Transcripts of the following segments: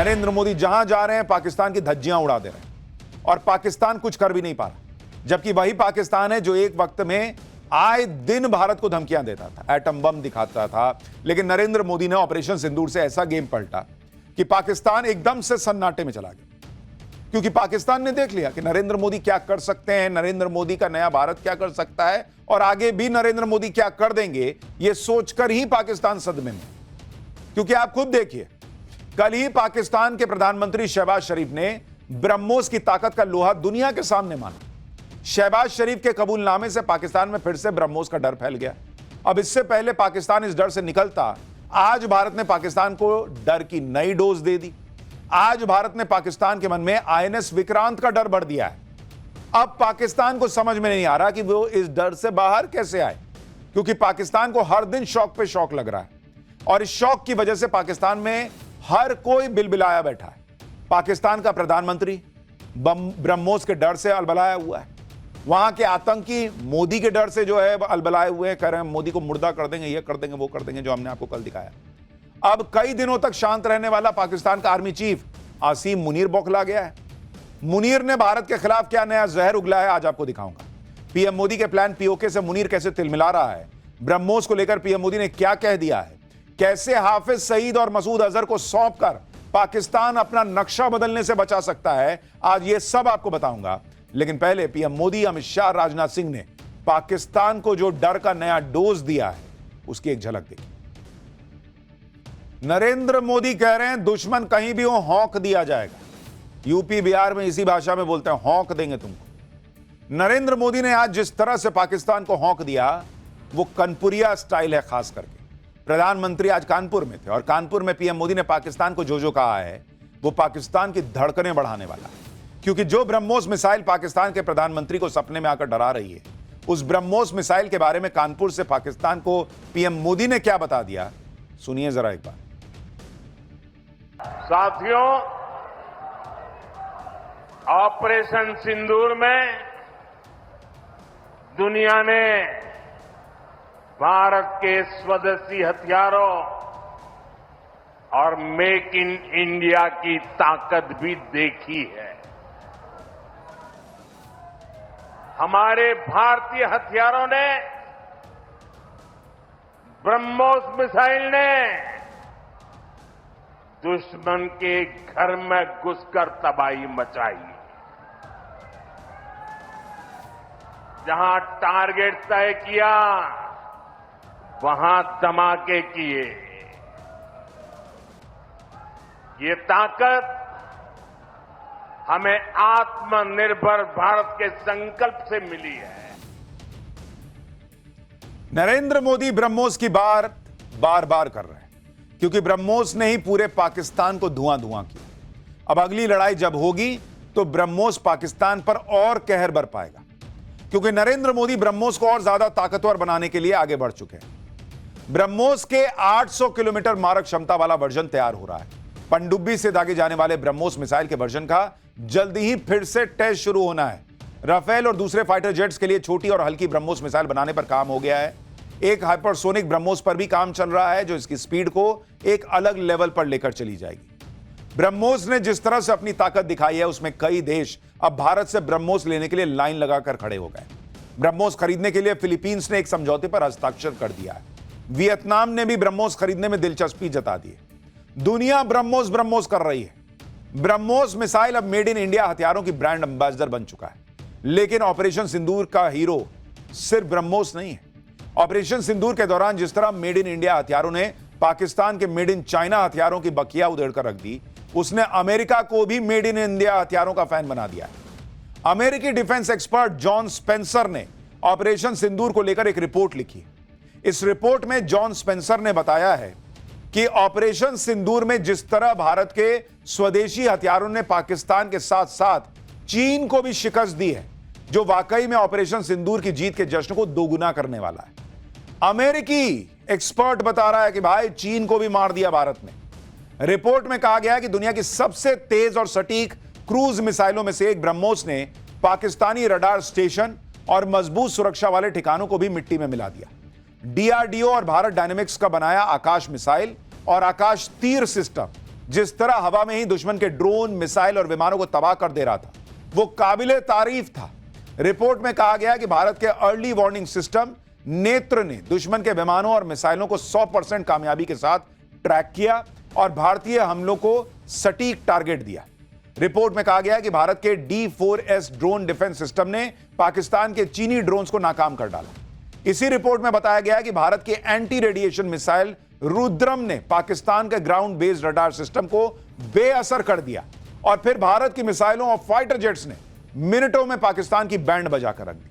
नरेंद्र मोदी जहां जा रहे हैं पाकिस्तान की धज्जियां उड़ा दे रहे हैं और पाकिस्तान कुछ कर भी नहीं पा रहा, जबकि वही पाकिस्तान है जो एक वक्त में आए दिन भारत को धमकियां देता था, एटम बम दिखाता था। लेकिन नरेंद्र मोदी ने ऑपरेशन सिंदूर से ऐसा गेम पलटा कि पाकिस्तान एकदम से सन्नाटे में चला गया, क्योंकि पाकिस्तान ने देख लिया कि नरेंद्र मोदी क्या कर सकते हैं, नरेंद्र मोदी का नया भारत क्या कर सकता है और आगे भी नरेंद्र मोदी क्या कर देंगे, यह सोचकर ही पाकिस्तान सदमे में। क्योंकि आप खुद देखिए, कल ही पाकिस्तान के प्रधानमंत्री शहबाज शरीफ ने ब्रह्मोस की ताकत का लोहा दुनिया के सामने माना। शहबाज शरीफ के कबूलनामे से पाकिस्तान में फिर से ब्रह्मोस का डर फैल गया। अब इससे पहले पाकिस्तान इस डर से निकलता, आज भारत ने पाकिस्तान को डर की नई डोज दे दी। आज भारत ने पाकिस्तान के मन में आईएनएस विक्रांत का डर भर दिया है। अब पाकिस्तान को समझ में नहीं आ रहा कि वो इस डर से बाहर कैसे आए, क्योंकि पाकिस्तान को हर दिन शौक पे शौक लग रहा है और इस शौक की वजह से पाकिस्तान में हर कोई बिलबिलाया बैठा है। पाकिस्तान का प्रधानमंत्री ब्रह्मोस के डर से अलबलाया हुआ है, वहां के आतंकी मोदी के डर से जो है अलबलाए हुए हैं, कह रहे हैं मोदी को मुर्दा कर देंगे, ये कर देंगे, वो कर देंगे, जो हमने आपको कल दिखाया। अब कई दिनों तक शांत रहने वाला पाकिस्तान का आर्मी चीफ आसिम मुनीर बौखला गया है। मुनीर ने भारत के खिलाफ क्या नया जहर उगला है, आज आपको दिखाऊंगा। पीएम मोदी के प्लान पीओके से मुनीर कैसे तिलमिला रहा है, ब्रह्मोस को लेकर पीएम मोदी ने क्या कह दिया है, कैसे हाफिज सईद और मसूद अजहर को सौंपकर पाकिस्तान अपना नक्शा बदलने से बचा सकता है, आज ये सब आपको बताऊंगा। लेकिन पहले पीएम मोदी, अमित शाह, राजनाथ सिंह ने पाकिस्तान को जो डर का नया डोज दिया है उसकी एक झलक देखी। नरेंद्र मोदी कह रहे हैं दुश्मन कहीं भी हो हौंक दिया जाएगा। यूपी बिहार में इसी भाषा में बोलते हैं, हौंक देंगे तुमको। नरेंद्र मोदी ने आज जिस तरह से पाकिस्तान को हौंक दिया वो कनपुरिया स्टाइल है। खास करके प्रधानमंत्री आज कानपुर में थे और कानपुर में पीएम मोदी ने पाकिस्तान को जो कहा है वो पाकिस्तान की धड़कनें बढ़ाने वाला है, क्योंकि जो ब्रह्मोस मिसाइल पाकिस्तान के प्रधानमंत्री को सपने में आकर डरा रही है, उस ब्रह्मोस मिसाइल के बारे में कानपुर से पाकिस्तान को पीएम मोदी ने क्या बता दिया, सुनिए जरा एक बार। साथियों, ऑपरेशन सिंदूर में दुनिया ने भारत के स्वदेशी हथियारों और मेक इन इंडिया की ताकत भी देखी है। हमारे भारतीय हथियारों ने, ब्रह्मोस मिसाइल ने दुश्मन के घर में घुसकर तबाही मचाई। जहां टारगेट तय किया वहां धमाके किए। ये ताकत हमें आत्मनिर्भर भारत के संकल्प से मिली है। नरेंद्र मोदी ब्रह्मोस की बार बार कर रहे हैं, क्योंकि ब्रह्मोस ने ही पूरे पाकिस्तान को धुआं किया। अब अगली लड़ाई जब होगी तो ब्रह्मोस पाकिस्तान पर और कहर बर पाएगा, क्योंकि नरेंद्र मोदी ब्रह्मोस को और ज्यादा ताकतवर बनाने के लिए आगे बढ़ चुके हैं। ब्रह्मोस के 800 किलोमीटर मारक क्षमता वाला वर्जन तैयार हो रहा है। पनडुब्बी से दागे जाने वाले ब्रह्मोस मिसाइल के वर्जन का जल्दी ही फिर से टेस्ट शुरू होना है। राफेल और दूसरे फाइटर जेट्स के लिए छोटी और हल्की ब्रह्मोस मिसाइल बनाने पर काम हो गया है। एक हाइपरसोनिक ब्रह्मोस पर भी काम चल रहा है, जो इसकी स्पीड को एक अलग लेवल पर लेकर चली जाएगी। ब्रह्मोस ने जिस तरह से अपनी ताकत दिखाई है, उसमें कई देश अब भारत से ब्रह्मोस लेने के लिए लाइन लगाकर खड़े हो गए। ब्रह्मोस खरीदने के लिए फिलीपींस ने एक समझौते पर हस्ताक्षर कर दिया है। वियतनाम ने भी ब्रह्मोस खरीदने में दिलचस्पी जता दी है। दुनिया ब्रह्मोस कर रही है। ब्रह्मोस मिसाइल अब मेड इन इंडिया हथियारों की ब्रांड एम्बेसडर बन चुका है। लेकिन ऑपरेशन सिंदूर का हीरो सिर्फ ब्रह्मोस नहीं है। ऑपरेशन सिंदूर के दौरान जिस तरह मेड इन इंडिया हथियारों ने पाकिस्तान के मेड इन चाइना हथियारों की बखिया उधेड़कर रख दी, उसने अमेरिका को भी मेड इन इंडिया हथियारों का फैन बना दिया है। अमेरिकी डिफेंस एक्सपर्ट जॉन स्पेंसर ने ऑपरेशन सिंदूर को लेकर एक रिपोर्ट लिखी। इस रिपोर्ट में जॉन स्पेंसर ने बताया है कि ऑपरेशन सिंदूर में जिस तरह भारत के स्वदेशी हथियारों ने पाकिस्तान के साथ साथ चीन को भी शिकस्त दी है, जो वाकई में ऑपरेशन सिंदूर की जीत के जश्न को दोगुना करने वाला है। अमेरिकी एक्सपर्ट बता रहा है कि भाई चीन को भी मार दिया भारत ने। रिपोर्ट में कहा गया है कि दुनिया की सबसे तेज और सटीक क्रूज मिसाइलों में से एक ब्रह्मोस ने पाकिस्तानी रडार स्टेशन और मजबूत सुरक्षा वाले ठिकानों को भी मिट्टी में मिला दिया। डीआरडीओ और भारत डायनेमिक्स का बनाया आकाश मिसाइल और आकाश तीर सिस्टम जिस तरह हवा में ही दुश्मन के ड्रोन, मिसाइल और विमानों को तबाह कर दे रहा था, वो काबिले तारीफ था। रिपोर्ट में कहा गया कि भारत के अर्ली वार्निंग सिस्टम नेत्र ने दुश्मन के विमानों और मिसाइलों को 100% कामयाबी के साथ ट्रैक किया और भारतीय हमलों को सटीक टारगेट दिया। रिपोर्ट में कहा गया कि भारत के D4S ड्रोन डिफेंस सिस्टम ने पाकिस्तान के चीनी ड्रोन्स को नाकाम कर डाला। इसी रिपोर्ट में बताया गया कि भारत के एंटी रेडिएशन मिसाइल रुद्रम ने पाकिस्तान के ग्राउंड बेस्ड रडार सिस्टम को बेअसर कर दिया और फिर भारत की मिसाइलों और फाइटर जेट्स ने मिनटों में पाकिस्तान की बैंड बजाकर रख दी।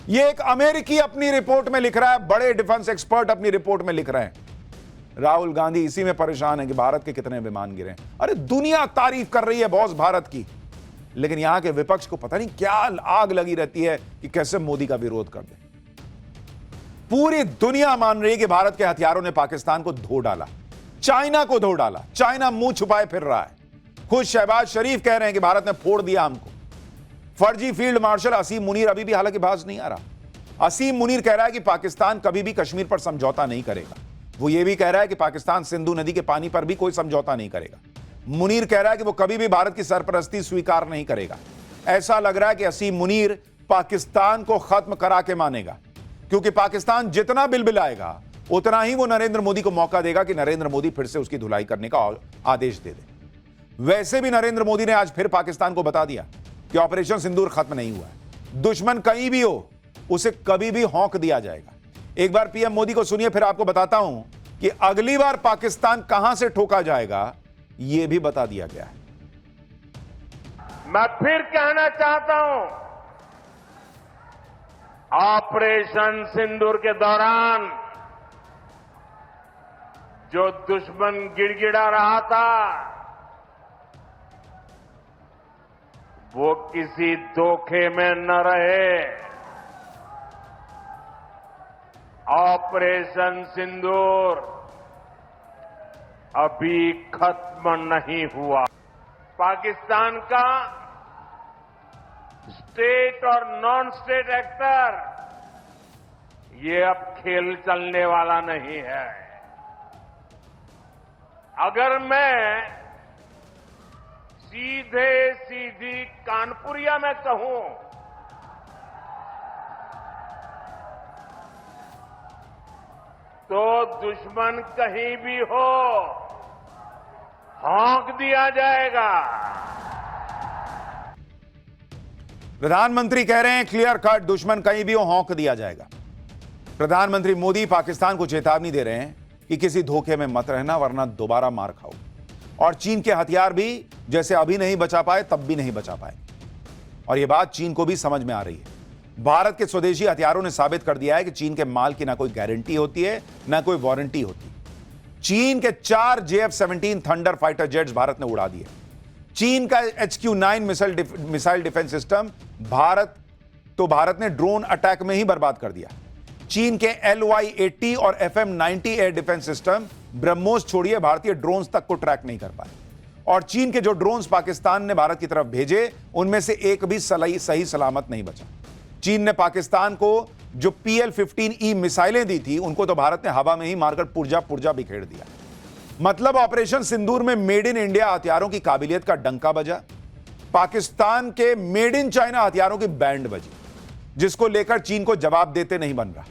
यह एक अमेरिकी अपनी रिपोर्ट में लिख रहा है, बड़े डिफेंस एक्सपर्ट अपनी रिपोर्ट में लिख रहे हैं। राहुल गांधी इसी में परेशान है कि भारत के कितने विमान गिरे। अरे दुनिया तारीफ कर रही है बॉस भारत की, लेकिन यहां के विपक्ष को पता नहीं क्या आग लगी रहती है कि कैसे मोदी का विरोध कर दे। पूरी दुनिया मान रही है कि भारत के हथियारों ने पाकिस्तान को धो डाला, चाइना को धो डाला। चाइना मुंह छुपाए फिर रहा है। खुद शहबाज शरीफ कह रहे हैं कि भारत ने फोड़ दिया हमको। फर्जी फील्ड मार्शल असीम मुनीर अभी भी हालांकि बाज नहीं आ रहा। असीम मुनीर कह रहा है कि पाकिस्तान कभी भी कश्मीर पर समझौता नहीं करेगा। वो ये भी कह रहा है कि पाकिस्तान सिंधु नदी के पानी पर भी कोई समझौता नहीं करेगा। मुनीर कह रहा है कि वो कभी भी भारत की सरपरस्ती स्वीकार नहीं करेगा। ऐसा लग रहा है कि असीम मुनीर पाकिस्तान को खत्म करा के मानेगा, क्योंकि पाकिस्तान जितना बिलबिलाएगा उतना ही वो नरेंद्र मोदी को मौका देगा कि नरेंद्र मोदी फिर से उसकी धुलाई करने का आदेश दे दे। वैसे भी नरेंद्र मोदी ने आज फिर पाकिस्तान को बता दिया कि ऑपरेशन सिंदूर खत्म नहीं हुआ है। दुश्मन कहीं भी हो, उसे कभी भी हौंक दिया जाएगा। एक बार पीएम मोदी को सुनिए, फिर आपको बताता हूं कि अगली बार पाकिस्तान कहां से ठोका जाएगा, यह भी बता दिया गया है। मैं फिर कहना चाहता हूं, ऑपरेशन सिंदूर के दौरान जो दुश्मन गिड़गिड़ा रहा था, वो किसी धोखे में न रहे। ऑपरेशन सिंदूर अभी खत्म नहीं हुआ। पाकिस्तान का स्टेट और नॉन स्टेट एक्टर ये अब खेल चलने वाला नहीं है। अगर मैं सीधे सीधी कानपुरिया में कहूं तो दुश्मन कहीं भी हो, हौंक दिया जाएगा। प्रधानमंत्री कह रहे हैं क्लियर कट, दुश्मन कहीं भी हो हौंक दिया जाएगा। प्रधानमंत्री मोदी पाकिस्तान को चेतावनी दे रहे हैं कि किसी धोखे में मत रहना, वरना दोबारा मार खाओ। और चीन के हथियार भी जैसे अभी नहीं बचा पाए, तब भी नहीं बचा पाए। और यह बात चीन को भी समझ में आ रही है। भारत के स्वदेशी हथियारों ने साबित कर दिया है कि चीन के माल की ना कोई गारंटी होती है, ना कोई वारंटी होती। चीन के 4 JF-17 thunder fighter jets Bharat ने उड़ा दिए। चीन का HQ-9 missile defence system Bharat ने ड्रोन अटैक में ही बर्बाद कर दिया। चीन के LY-80 और FM-90 air defence system BrahMos छोड़िए भारतीय ड्रोन्स तक को ट्रैक नहीं कर पाए। और चीन के जो ड्रोन्स पाकिस्तान ने भारत की तरफ भेजे, उनमें से एक भी सही सलामत नहीं बचा। चीन ने पाकिस्तान को जो PL-15E मिसाइलें दी थी, उनको तो भारत ने हवा में ही मारकर पुर्जा पुर्जा बिखेर दिया। मतलब ऑपरेशन सिंदूर में मेड इन इंडिया हथियारों की काबिलियत का डंका बजा, पाकिस्तान के मेड इन चाइना हथियारों की बैंड बजी, जिसको लेकर चीन को जवाब देते नहीं बन रहा।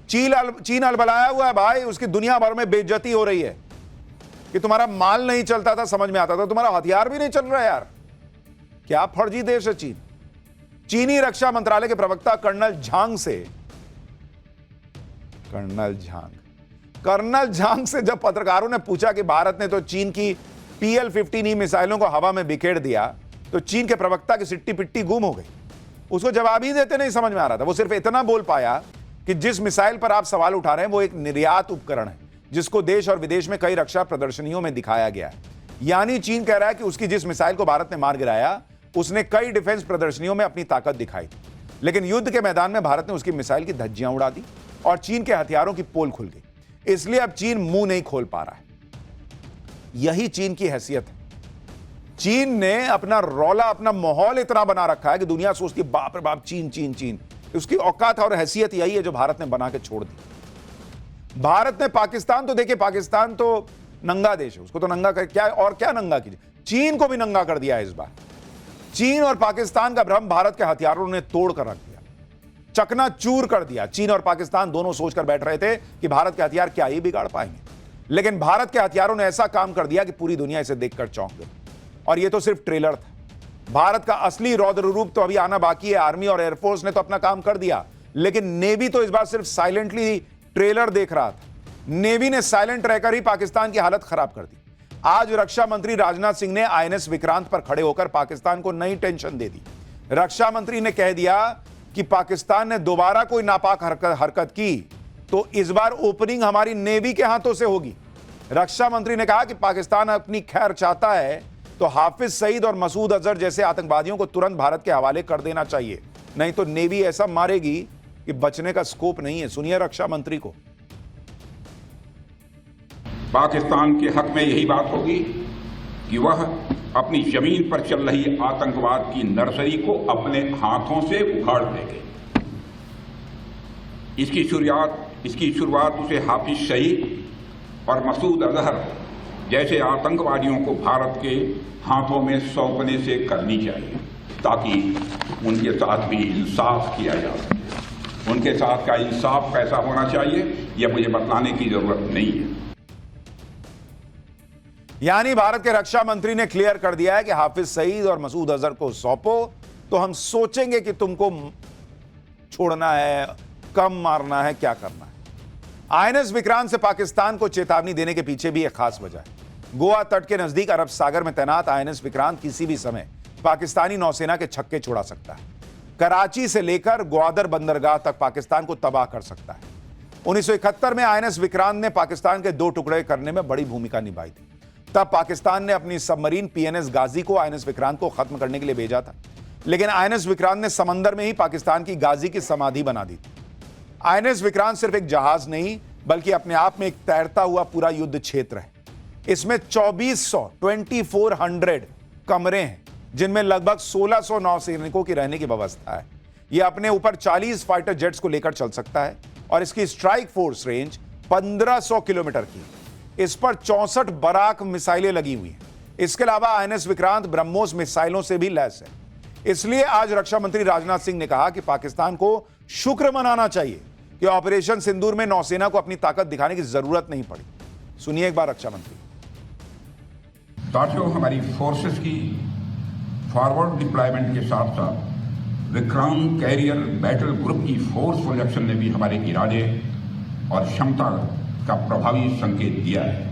चीन अलबलाया हुआ है भाई, उसकी दुनिया भर में बेइज्जती हो रही है कि तुम्हारा माल नहीं चलता था, समझ में आता था, तुम्हारा हथियार भी नहीं चल रहा है। यार क्या फर्जी देश है चीन। चीनी रक्षा मंत्रालय के प्रवक्ता कर्नल झांग से जब पत्रकारों ने पूछा कि भारत ने तो चीन की PL-15E मिसाइलों को हवा में बिखेर दिया, तो चीन के प्रवक्ता की सिट्टी पिट्टी गुम हो गई। उसको जवाब ही देते नहीं समझ में आ रहा था। वो सिर्फ इतना बोल पाया कि जिस मिसाइल पर आप सवाल उठा रहे हैं वो एक निर्यात उपकरण है, जिसको देश और विदेश में कई रक्षा प्रदर्शनियों में दिखाया गया है। यानी चीन कह रहा है कि उसकी जिस मिसाइल को भारत ने मार गिराया, उसने कई डिफेंस प्रदर्शनियों में अपनी ताकत दिखाई, लेकिन युद्ध के मैदान में भारत ने उसकी मिसाइल की धज्जियां उड़ा दी और चीन के हथियारों की पोल खुल गई। इसलिए अब चीन मुंह नहीं खोल पा रहा है। यही चीन की हैसियत है। चीन ने अपना रौला, अपना माहौल इतना बना रखा है कि दुनिया सोचती है बाप रे बाप चीन चीन चीन। उसकी औकात और हैसियत यही है जो भारत ने बना के छोड़ दी। भारत ने पाकिस्तान तो देखिए, पाकिस्तान तो नंगा देश है, उसको तो नंगा कर क्या और क्या नंगा कीजिए। चीन को भी नंगा कर दिया इस बार। चीन और पाकिस्तान का भ्रम भारत के हथियारों ने तोड़ कर रख दिया, चकनाचूर कर दिया। चीन और पाकिस्तान दोनों सोचकर बैठ रहे थे कि भारत के हथियार क्या ही बिगाड़ पाएंगे, लेकिन भारत के हथियारों ने ऐसा काम कर दिया कि पूरी दुनिया इसे देखकर चौंक गई। और यह तो सिर्फ ट्रेलर था, भारत का असली रौद्र रूप तो अभी आना बाकी है। आर्मी और एयरफोर्स ने तो अपना काम कर दिया, लेकिन नेवी तो इस बार सिर्फ साइलेंटली ट्रेलर देख रहा था। नेवी ने साइलेंट रहकर ही पाकिस्तान की हालत खराब कर दी। आज रक्षा मंत्री राजनाथ सिंह ने आईएनएस विक्रांत पर खड़े होकर पाकिस्तान को नई टेंशन दे दी। रक्षा मंत्री ने कह दिया कि पाकिस्तान ने दोबारा कोई नापाक हरकत की तो इस बार ओपनिंग हमारी नेवी के हाथों से होगी। रक्षा मंत्री ने कहा कि पाकिस्तान अपनी खैर चाहता है तो हाफिज सईद और मसूद अजहर जैसे आतंकवादियों को तुरंत भारत के हवाले कर देना चाहिए, नहीं तो नेवी ऐसा मारेगी कि बचने का स्कोप नहीं है। सुनिए रक्षा मंत्री को। पाकिस्तान के हक में यही बात होगी कि वह अपनी जमीन पर चल रही आतंकवाद की नर्सरी को अपने हाथों से उखाड़ देंगे। इसकी शुरुआत उसे हाफिज सईद और मसूद अजहर जैसे आतंकवादियों को भारत के हाथों में सौंपने से करनी चाहिए, ताकि उनके साथ भी इंसाफ किया जा सके। उनके साथ का इंसाफ कैसा होना चाहिए यह मुझे बतलाने की जरूरत नहीं है। यानी भारत के रक्षा मंत्री ने क्लियर कर दिया है कि हाफिज सईद और मसूद अजहर को सौंपो तो हम सोचेंगे कि तुमको छोड़ना है, कम मारना है, क्या करना है। आईएनएस विक्रांत से पाकिस्तान को चेतावनी देने के पीछे भी एक खास वजह है। गोवा तट के नजदीक अरब सागर में तैनात आईएनएस विक्रांत किसी भी समय पाकिस्तानी नौसेना के छक्के छुड़ा सकता है। कराची से लेकर ग्वादर बंदरगाह तक पाकिस्तान को तबाह कर सकता है। 1971 में आईएनएस विक्रांत ने पाकिस्तान के 2 टुकड़े करने में बड़ी भूमिका निभाई थी। तब पाकिस्तान ने अपनी सबमरीन पीएनएस गाजी को आईएनएस विक्रांत को खत्म करने के लिए भेजा था, लेकिन आईएनएस विक्रांत ने समंदर में ही पाकिस्तान की गाजी की समाधि बना दी थी। आईएनएस विक्रांत सिर्फ एक जहाज नहीं बल्कि अपने आप में एक तैरता हुआ पूरा युद्ध क्षेत्र है। इसमें 2400 कमरे हैं, जिनमें लगभग 1600 नौसैनिकों की रहने की व्यवस्था है। यह अपने ऊपर 40 फाइटर जेट्स को लेकर चल सकता है और इसकी स्ट्राइक फोर्स रेंज 1500 किलोमीटर की। इस पर 64 बराक मिसाइलें लगी हुई हैं। इसके अलावा आईएनएस विक्रांत ब्रह्मोस मिसाइलों से भी लैस है। इसलिए आज रक्षा मंत्री राजनाथ सिंह ने कहा कि पाकिस्तान को शुक्र मनाना चाहिए कि ऑपरेशन सिंदूर में नौसेना को अपनी ताकत दिखाने की जरूरत नहीं पड़ी। सुनिए एक बार रक्षा मंत्री। साथियों, हमारी फोर्सेस की फॉरवर्ड डिप्लॉयमेंट के साथ साथ विक्रांत कैरियर बैटल ग्रुप की फोर्स प्रोजेक्शन ने भी हमारे इरादे और क्षमता का प्रभावी संकेत दिया है।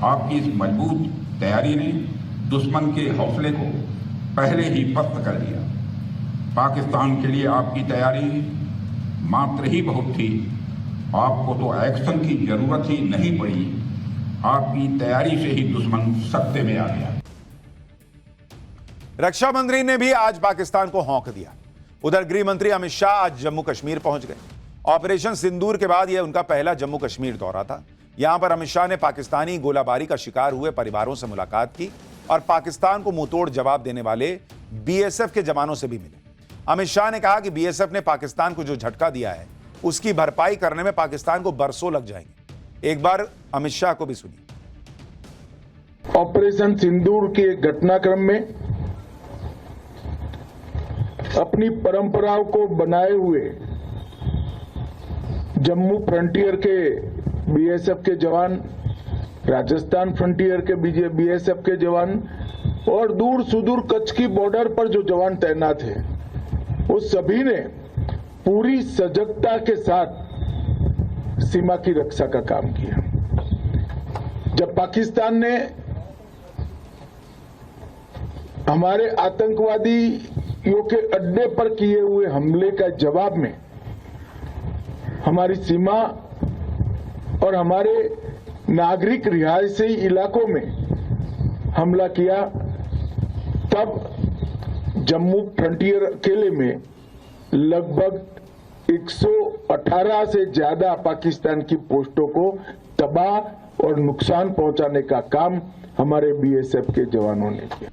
आपकी इस मजबूत तैयारी ने दुश्मन के हौसले को पहले ही पस्त कर दिया। पाकिस्तान के लिए आपकी तैयारी मात्र ही बहुत थी, आपको तो एक्शन की जरूरत ही नहीं पड़ी। आपकी तैयारी से ही दुश्मन सत्ते में आ गया। रक्षा मंत्री ने भी आज पाकिस्तान को हौंक दिया। उधर गृह मंत्री अमित शाह आज जम्मू कश्मीर पहुंच गए। ऑपरेशन सिंदूर के बाद यह उनका पहला जम्मू कश्मीर दौरा था। यहां पर अमित शाह ने पाकिस्तानी गोलाबारी का शिकार हुए परिवारों से मुलाकात की और पाकिस्तान को मुंहतोड़ जवाब देने वाले बीएसएफ के जवानों से भी मिले। अमित शाह ने कहा कि बीएसएफ ने पाकिस्तान को जो झटका दिया है उसकी भरपाई करने में पाकिस्तान को बरसों लग जाएंगे। एक बार अमित शाह को भी सुनिए। ऑपरेशन सिंदूर के घटनाक्रम में अपनी परंपराओं को बनाए हुए जम्मू फ्रंटियर के बीएसएफ के जवान, राजस्थान फ्रंटियर के बीएसएफ के जवान और दूर सुदूर कच्छ की बॉर्डर पर जो जवान तैनात हैं, वो सभी ने पूरी सजगता के साथ सीमा की रक्षा का काम किया। जब पाकिस्तान ने हमारे आतंकवादियों के अड्डे पर किए हुए हमले का जवाब में हमारी सीमा और हमारे नागरिक रिहायशी इलाकों में हमला किया, तब जम्मू फ्रंटियर अकेले में लगभग 118 से ज्यादा पाकिस्तान की पोस्टों को तबाह और नुकसान पहुंचाने का काम हमारे बीएसएफ के जवानों ने किया।